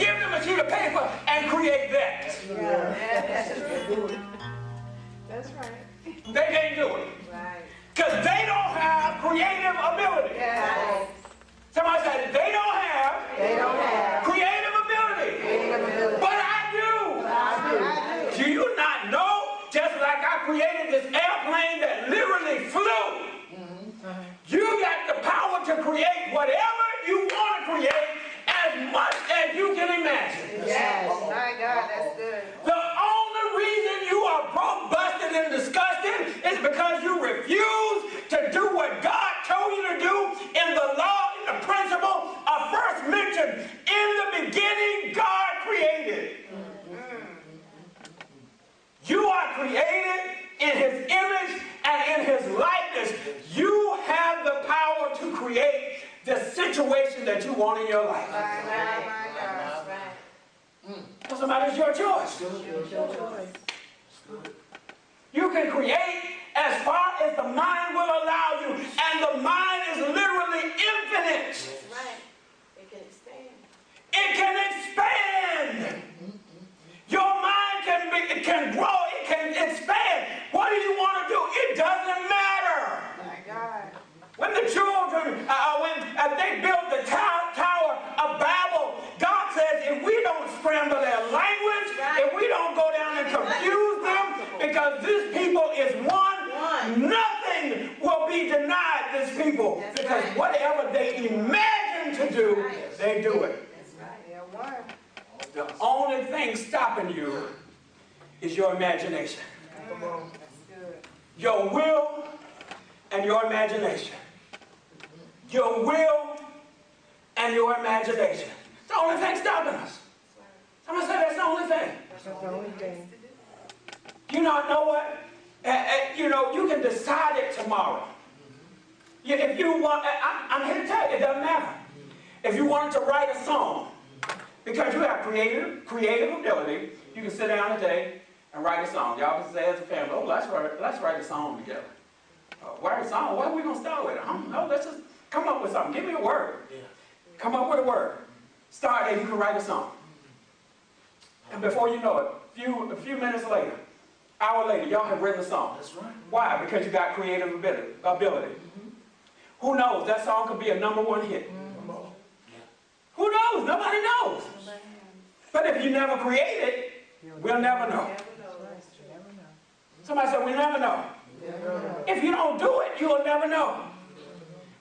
give them a sheet of paper and create that. That's right. They can't do it. Right. Because they don't have creative ability. Yes. Somebody said they don't have creative ability. But I do. Do you not know, just like I created this airplane that literally flew, you got the power to create whatever you want to create as much as you can imagine. Yes. My God, that's good. The only reason you are broke, busted, and disgusted is because you refuse to do what God told you to do in the law, in the principle of first mention. In the beginning, God created. You are created in His image and in His likeness. You have the power to create the situation that you want in your life. My God. Well, somebody, it's your choice. You can create as far as the mind will allow you. And the mind is literally infinite. That's right. It can expand. It can expand. Your mind can grow. It can expand. What do you want to do? It doesn't matter. My God. When the children, when they built the Tower of Babel, God says if we don't scramble their language, if we don't go down and confuse them, because this people is one, nothing will be denied this people. Because whatever they imagine to do, they do it. That's right. They're one. The only thing stopping you is your imagination. That's good. Your will and your imagination. Your will and your imagination. It's the only thing stopping us. Somebody say that's the only thing. That's the only thing. You know what? You can decide it tomorrow. If you want, I'm here to tell you, it doesn't matter. If you wanted to write a song, because you have creative ability, you can sit down today and write a song. Y'all can say as a family, oh, let's write a song together. Write a song? What are we going to start with? No, let's just come up with something. Give me a word. Come up with a word. Start there, you can write a song. And before you know it, a few minutes later, hour later, y'all have written a song. That's right. Why? Because you got creative ability. Who knows? That song could be a #1 hit. Who knows? Nobody knows. But if you never create it, we'll never know. Somebody said, we never know. If you don't do it, you'll never know.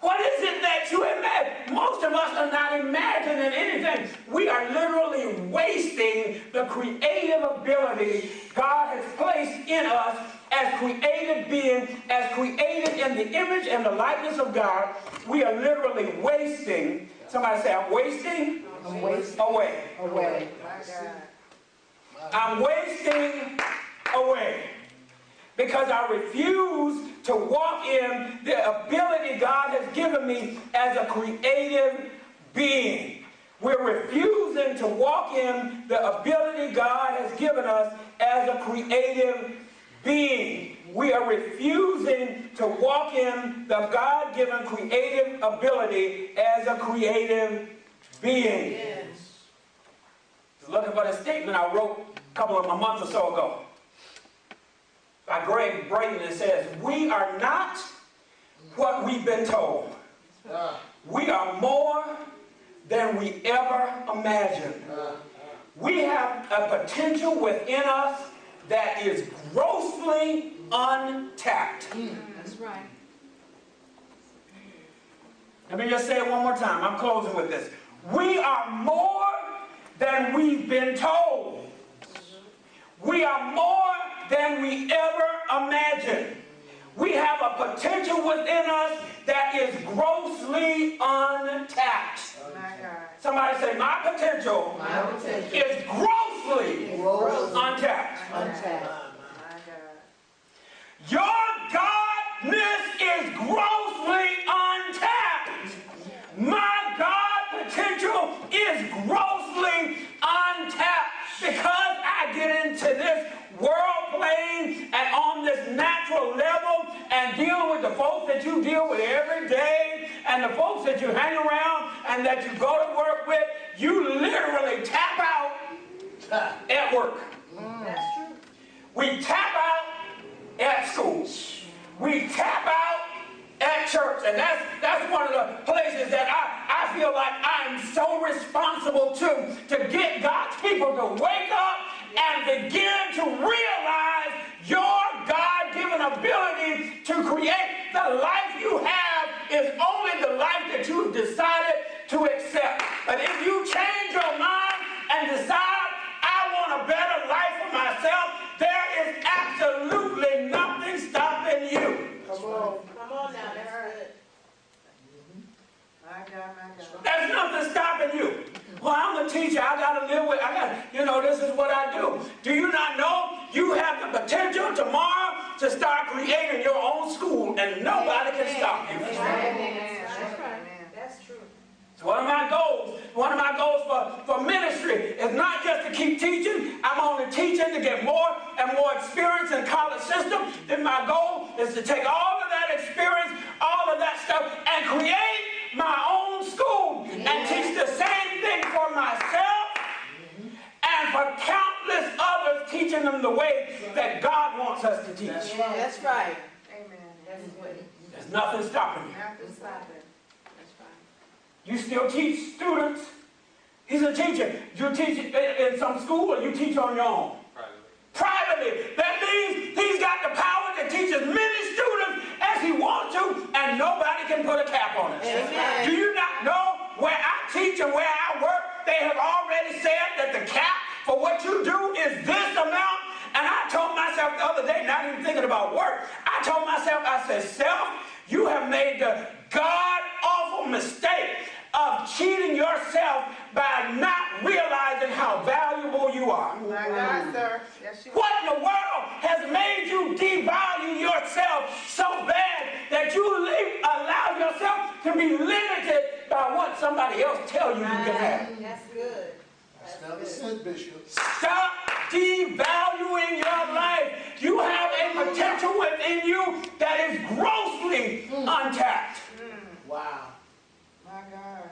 What is it that you imagine? Most of us are not imagining anything. We are literally wasting the creative ability God has placed in us as creative beings, as created in the image and the likeness of God. We are literally wasting. Somebody say, I'm wasting. I'm wasting away. away. I'm wasting away. Because I refuse to walk in the ability God has given me as a creative being. We're refusing to walk in the ability God has given us as a creative being. We are refusing to walk in the God-given creative ability as a creative being. Yes. Looking for the statement I wrote a couple of months or so ago. By Greg Brayton, it says, we are not what we've been told. We are more than we ever imagined. We have a potential within us that is grossly untapped. That's right. Let me just say it one more time. I'm closing with this. We are more than we've been told. We are more than we ever imagined. We have a potential within us that is grossly untapped. My God. Somebody say, my potential is grossly untapped. My God. Your godness is grossly untapped. My God potential is grossly untapped because I get into this world plane and on this natural level and dealing with the folks that you deal with every day and the folks that you hang around and that you go to work with, you literally tap out at work. That's true. We tap out at school. We tap out at church. And that's one of the places that I feel like I'm so responsible to get God's people to wake up and begin to realize your God-given ability to create the life you have is only the life that you've decided to accept. But if you change your mind and decide, I want a better life for myself, there is absolutely nothing stopping you. Come on now, that's good. My God, my God. There's nothing stopping you. Well, I'm a teacher. I got to live with, this is what I do. Do you not know you have the potential tomorrow to start creating your own school and nobody can stop you? That's right. That's right. That's true. So one of my goals for ministry is not just to keep teaching. I'm only teaching to get more and more experience in the college system. Then my goal is to take all of that experience, all of that stuff, and create my own school and teach the same thing for myself and for countless others, teaching them the way that God wants us to teach. Yeah, that's right. Amen. That's good. There's nothing stopping you. Nothing stopping. That's right. You still teach students. He's a teacher. You teach in some school or you teach on your own? Privately. That means he's got the power to teach as many students as he wants to, and nobody can put a cap on it. Amen. Do you not know where I teach and where I work, they have already said that the cap for what you do is this amount? And I told myself the other day, not even thinking about work, I told myself, I said, self, you have made the God-awful mistake of cheating yourself by not realizing how valuable you are. My God, sir. Yes, you What in the world has made you devalue yourself so bad that you allow yourself to be limited by what somebody else tells you you can have? That's good. That's never said, Bishop. Stop devaluing your life. You have a potential within you that is grossly untapped. Wow. My God.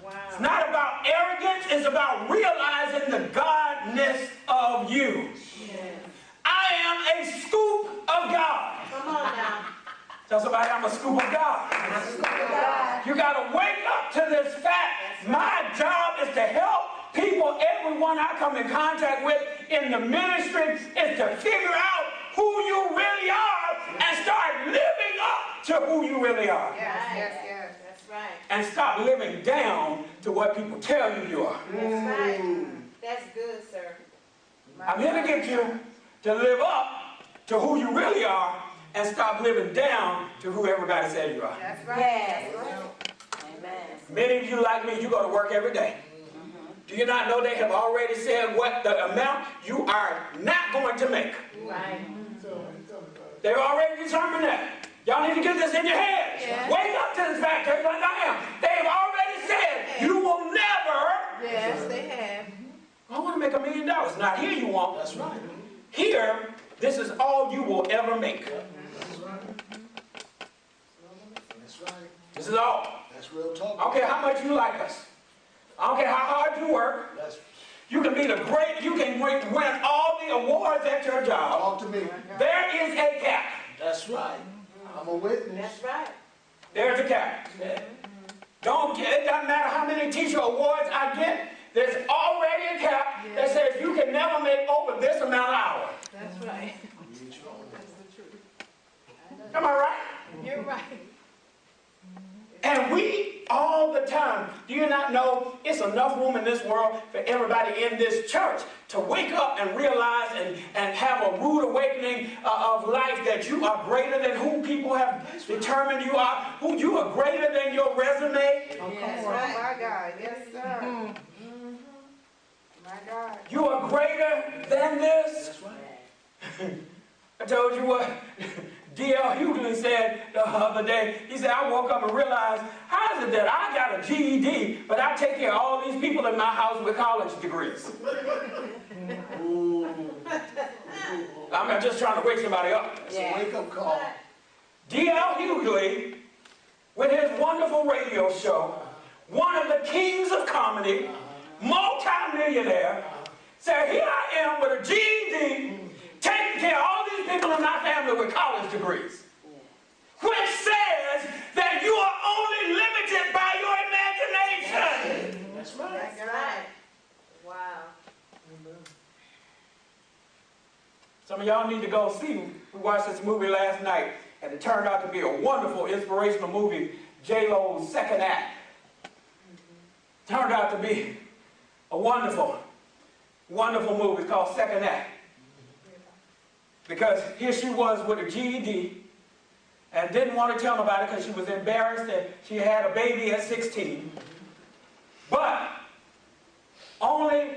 Wow. It's not about arrogance, it's about realizing the Godness of you. Yes. I am a scoop of God. Come on now. Tell somebody I'm a scoop of God. God. You got to wake up to this fact. My job is to help people, everyone I come in contact with in the ministry, is to figure out who you really are and start living up to who you really are. Yes. That's right. And stop living down to what people tell you are. That's right. That's good, sir. I'm here to get you to live up to who you really are and stop living down to who everybody said you are. That's right. Yes. Amen. Many of you, like me, you go to work every day. Do you not know they have already said what the amount you are not going to make? Right. They've already determined that. Y'all need to get this in your head. Yeah. Wake up to this fact, just like I am. They've already said you will never. Yes, they have. I want to make $1 million. Not here you won't. That's right. Here, this is all you will ever make. That's right. That's right. This is all. That's real talk. I don't care how much you like us. I don't care how hard you work. That's You can be you can win all the awards at your job. talk to me. There is a cap. That's right. I'm a witness. That's right. There's a cap. It doesn't matter how many teacher awards I get, there's already a cap that says you can never make over this amount of hours. That's right. Each one. That's the truth. Am I right? You're right. And we, all the time, do you not know it's enough room in this world for everybody in this church to wake up and realize and have a rude awakening of life that you are greater than who people have determined you are, who you are greater than your resume. Yes, right. My God. Yes, sir. My God. You are greater than this. That's right. I told you what D.L. Hughley said the other day. He said, I woke up and realized, how is it that I got a GED, but I take care of all these people in my house with college degrees? I'm just trying to wake somebody up. It's a wake-up call. D.L. Hughley, with his one wonderful radio show, one of the kings of comedy, multi-millionaire, said, here I am with a GED, taking care of all these people in my family with college degrees, which says that you are only limited by your imagination. That's right. That's right. Wow. Some of y'all need to go see. We watched this movie last night, and it turned out to be a wonderful, inspirational movie, J-Lo's second act. Turned out to be a wonderful, wonderful movie called Second Act. Because here she was with a GED, and didn't want to tell nobody because she was embarrassed that she had a baby at 16. But only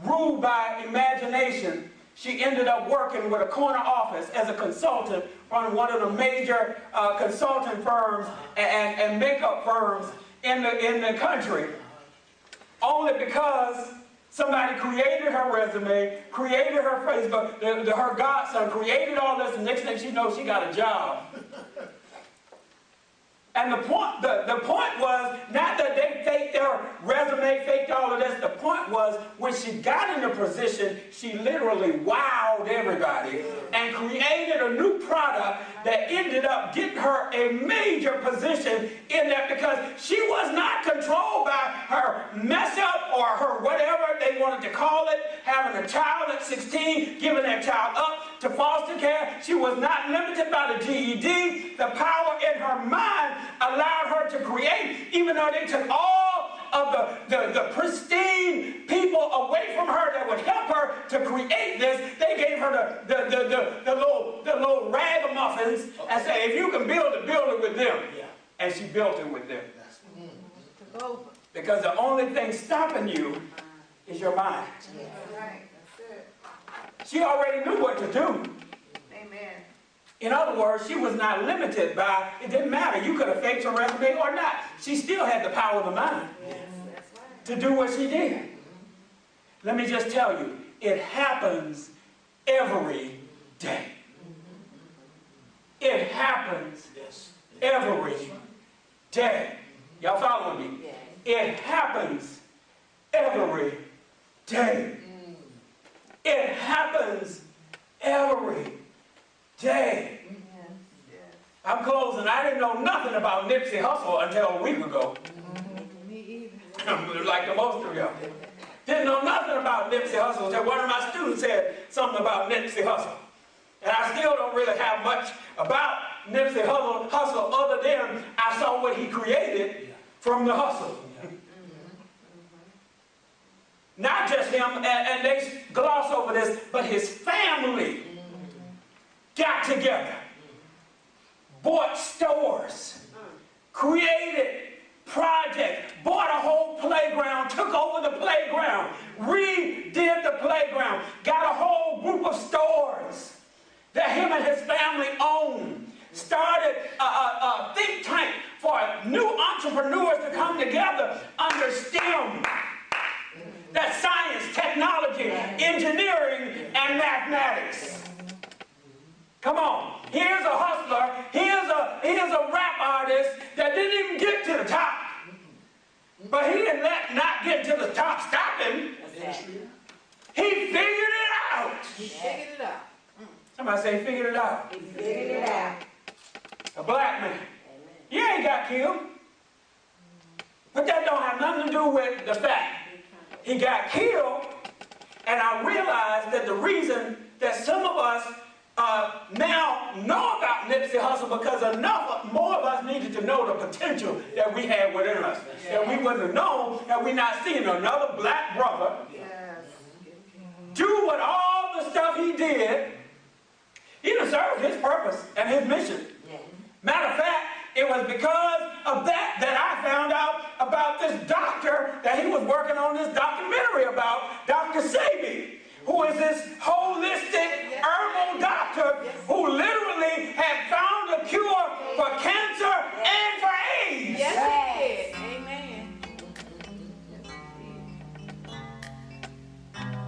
ruled by imagination, she ended up working with a corner office as a consultant from one of the major consulting firms and makeup firms in the country. Only because somebody created her resume, created her Facebook, her godson created all this, and next thing she knows, she got a job. And the point was not that they faked their resume, faked all of this. The point was when she got in the position, she literally wowed everybody and created a new product that ended up getting her a major position in that because she was not controlled by her mess up or her whatever they wanted to call it, having a child at 16, giving that child up to foster care. She was not limited by the GED. The power in her mind allowed her to create, even though they took all of the pristine people away from her that would help her to create this. They gave her the little ragamuffins and said, if you can build it with them. Yeah. And she built it with them. Took over. Because the only thing stopping you is your mind. That's right. That's it. She already knew what to do. Amen. In other words, she was not limited by, it didn't matter. You could have faked her resume or not. She still had the power of the mind Yes, that's right. to do what she did. Let me just tell you, it happens every day. It happens Yes. every day. Y'all following me? It happens every day. It happens every day. I'm closing. I didn't know nothing about Nipsey Hussle until a week ago. Me either. Like the most of y'all. Didn't know nothing about Nipsey Hussle until one of my students said something about Nipsey Hussle. And I still don't really have much about Nipsey Hussle other than I saw what he created from the hustle. Not just him, and they gloss over this, but his family got together, bought stores, created projects, bought a whole playground, took over the playground, redid the playground, got a whole group of stores that him and his family owned, started a think tank for new entrepreneurs to come together under STEM. That's science, technology, engineering, and mathematics. Come on. Here's a hustler. Here's a rap artist that didn't even get to the top. But he didn't let not get to the top stop him. He figured it out. He figured it out. Somebody say, figured it out. He figured it out. A black man. Yeah, he got killed. But that don't have nothing to do with the fact he got killed. And I realized that the reason that some of us now know about Nipsey Hussle because more of us needed to know the potential that we had within us. That we wouldn't have known that we not seen another black brother Yes. do what all the stuff he did. He done served his purpose and his mission. Matter of fact, it was because of that I found out about this doctor that he was working on this documentary about, Dr. Sebi, who is this holistic herbal doctor who literally had found a cure for cancer and for AIDS. Yes, he did. Amen.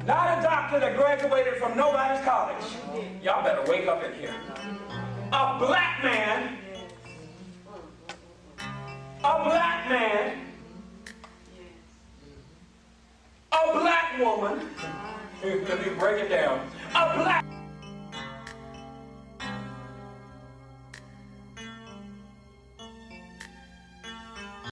Not a doctor that graduated from nobody's college. Y'all better wake up in here. A black man, a black man, a black woman, let me break it down, a black